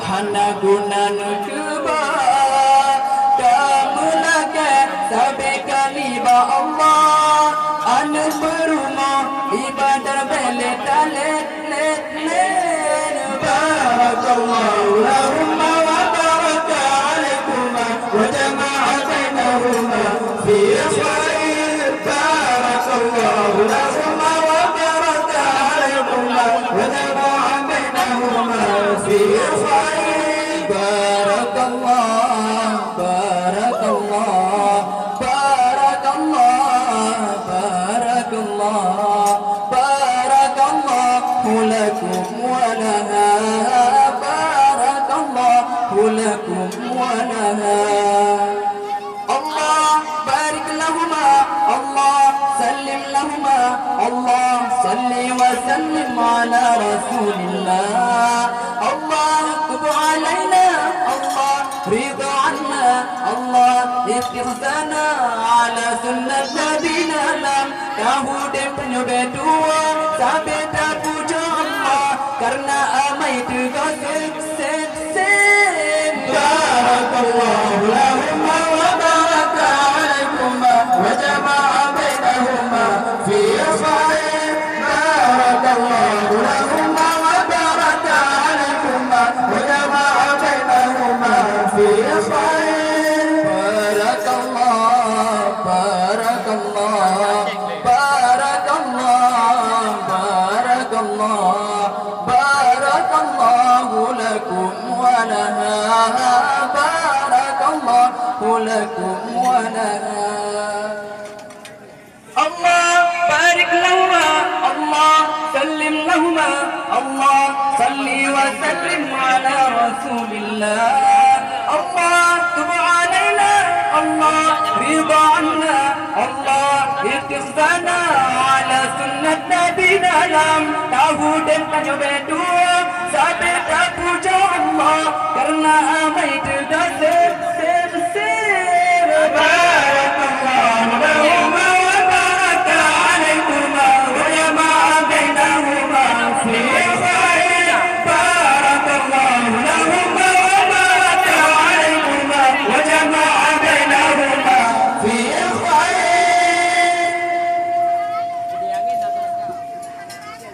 Hana guna nukuba Kamulake Sabe kaliba Allah Anu berumah Ibadah belet talet let let Barakallahu lahumma wa baraka alaikuma Wa jama'a bainahuma Fi khair Barakallahu lahumma wa baraka alaikuma Wa jama'a bainahuma Fi khair بارك الله بارك الله بارك الله بارك الله بارك الله لكم ولها بارك الله لكم ولها الله بارك لهما الله سلم لهما الله صل وسلم على رسول الله الله تب علينا الله رضا عنا الله استغفرنا على سنة نبينا لم Yahudi penyudah dua sampai tak puja Allah karena amai itu gosip sen Barakallahu lahumma wa baraka alaikuma wa jama'a bainahuma fi khair Barakallahu lahumma wa baraka alaikuma wa jama'a bainahuma fi khair Barakallah Barakallah Barakallah Barakallah Barakallahu lakum wa laha Barakallahu lakum wa laha Allah barik lahuma Allah sallim lahuma Allah salli wa sallim ala rasulillah Allah tub alaina Allah rida anna Allah istighfana ala sunnat nabina lam tahu dan penyebab dua sampai tak puja Allah karena amai